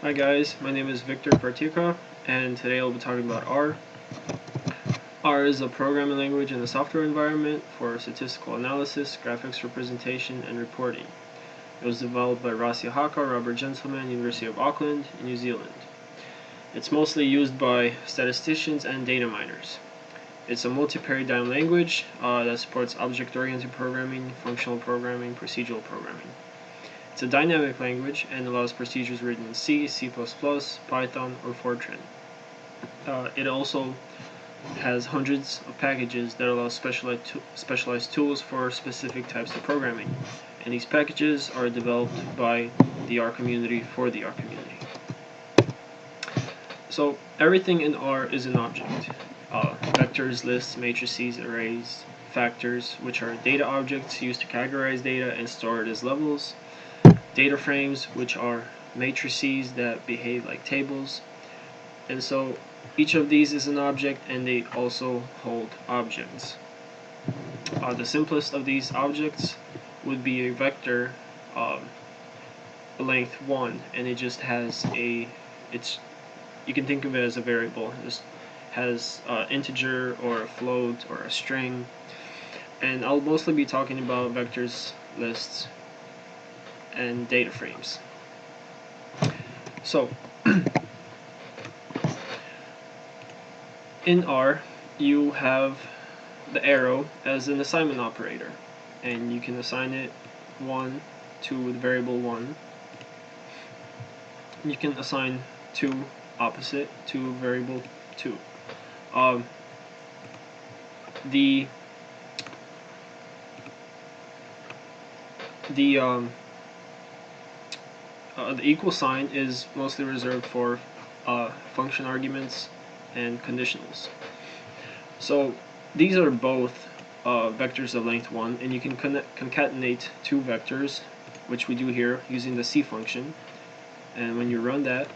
Hi guys, my name is Victor Partika, and today I'll be talking about R. R is a programming language in the software environment for statistical analysis, graphics representation, and reporting. It was developed by Rasi Haka, Robert Gentleman, University of Auckland, New Zealand. It's mostly used by statisticians and data miners. It's a multi-paradigm language that supports object-oriented programming, functional programming, procedural programming. It's a dynamic language and allows procedures written in C, C++, Python, or Fortran. It also has hundreds of packages that allow specialized tools for specific types of programming. And these packages are developed by the R community for the R community. So everything in R is an object. Vectors, lists, matrices, arrays, factors, which are data objects used to categorize data and store it as levels. Data frames, which are matrices that behave like tables. And so each of these is an object, and they also hold objects. The simplest of these objects would be a vector length 1, and it just has you can think of it as a variable. It just has integer or a float or a string. And I'll mostly be talking about vectors, lists, and data frames. So in R, you have the arrow as an assignment operator, and you can assign it 1 to the variable 1. You can assign 2 opposite to variable 2. The equal sign is mostly reserved for function arguments and conditionals. So these are both vectors of length 1, and you can concatenate 2 vectors, which we do here using the C function. And when you run that,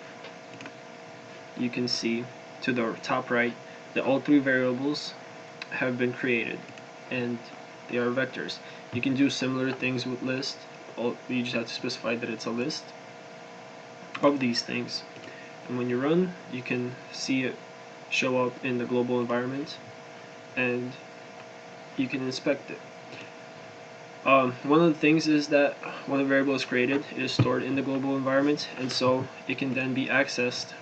you can see to the top right that all 3 variables have been created, and they are vectors. You can do similar things with list. You just have to specify that it's a list of these things. And when you run, you can see it show up in the global environment, and you can inspect it. One of the things is that when a variable is created, it is stored in the global environment, and so it can then be accessed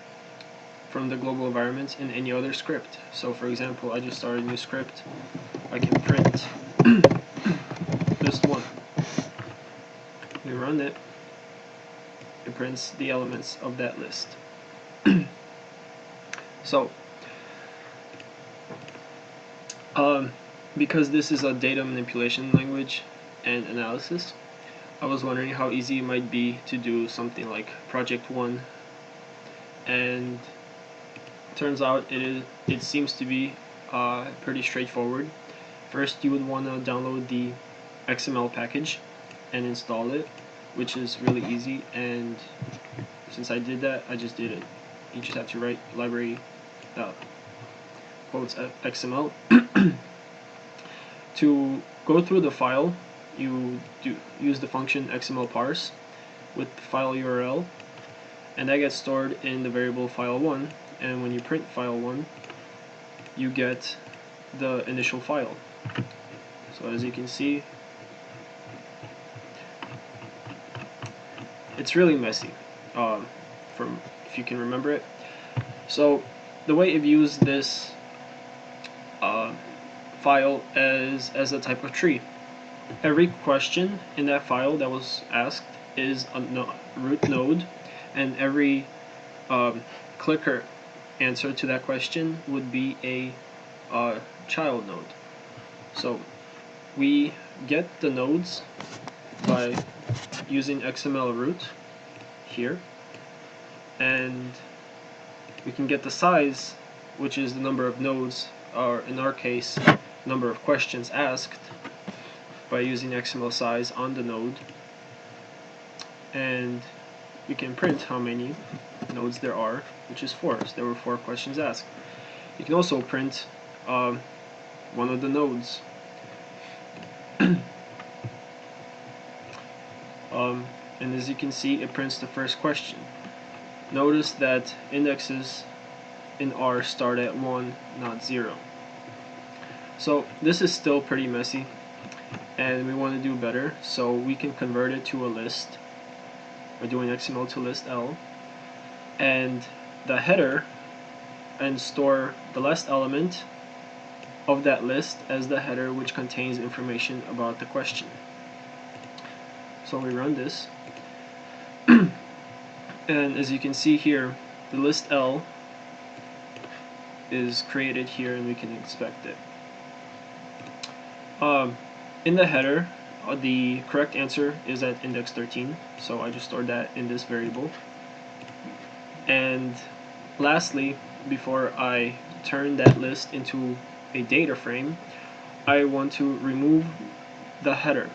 from the global environment in any other script. So for example, I just started a new script. I can print list 1. We run it. It prints the elements of that list. So because this is a data manipulation language and analysis, I was wondering how easy it might be to do something like Project 1, and turns out it seems to be pretty straightforward. First, you would want to download the XML package and install it, which is really easy, and since I did that, I just did it. You just have to write library quotes XML. To go through the file, you use the function XML parse with the file URL, and that gets stored in the variable file1, and when you print file1, you get the initial file. So as you can see, it's really messy, if you can remember it. So the way it views this file as a type of tree. Every question in that file that was asked is a root node, and every clicker answer to that question would be a child node. So we get the nodes by using XML root here, and we can get the size, which is the number of nodes, or in our case, number of questions asked, by using XML size on the node, and we can print how many nodes there are, which is 4. So there were 4 questions asked. You can also print one of the nodes. And as you can see, it prints the first question. notice that indexes in R start at 1, not 0. So this is still pretty messy, and we want to do better, so we can convert it to a list by doing XML to list L, and the header, and store the last element of that list as the header, which contains information about the question. So we run this, and as you can see here, the list L is created here, and we can inspect it. In the header, the correct answer is at index 13, so I just stored that in this variable. And lastly, before I turn that list into a data frame, I want to remove the header.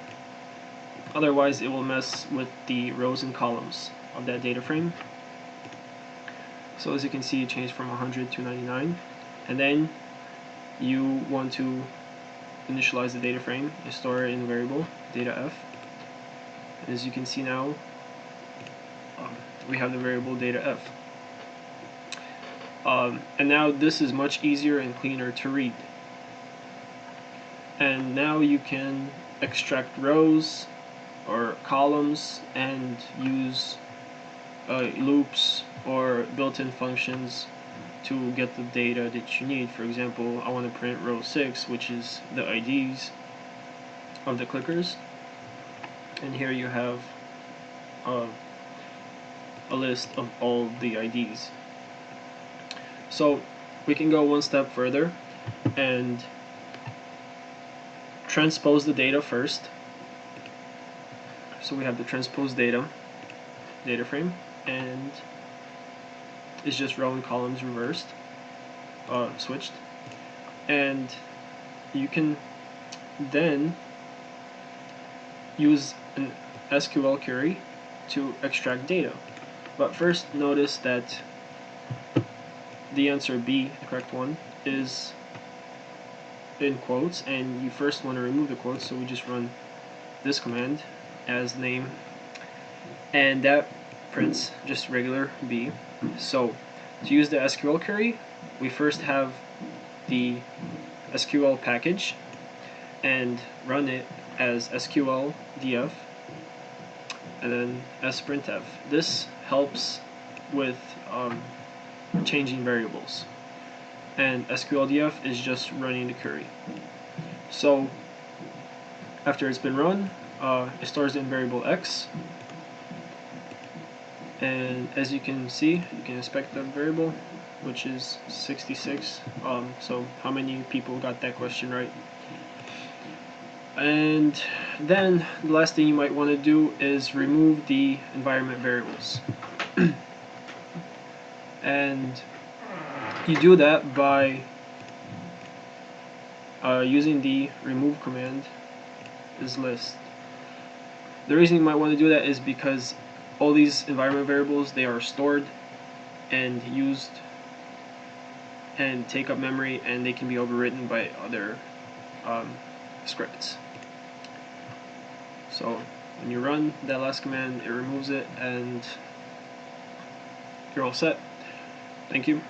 Otherwise, it will mess with the rows and columns of that data frame. So as you can see, it changed from 100 to 99. And then you want to initialize the data frame and store it in the variable data_f. And as you can see now, we have the variable data_f. And now this is much easier and cleaner to read. And now you can extract rows or columns and use loops or built-in functions to get the data that you need. For example, I want to print row 6, which is the IDs of the clickers, and here you have a list of all the IDs. So we can go one step further and transpose the data first. So we have the transpose data frame, and it's just row and columns reversed, switched, and you can then use an SQL query to extract data. But first, notice that the answer B, the correct one, is in quotes, and you first want to remove the quotes, so we just run this command as name, and that prints just regular B. So to use the SQL query, we first have the SQL package and run it as SQL df and then sprintf. This helps with changing variables, and SQL df is just running the query. So after it's been run, it stores in variable x, and as you can see, you can inspect the variable, which is 66. So how many people got that question right? And then the last thing you might want to do is remove the environment variables. And you do that by using the remove command is list. The reason you might want to do that is because all these environment variables, they are stored and used and take up memory, and they can be overwritten by other scripts. So when you run that last command, it removes it, and you're all set. Thank you.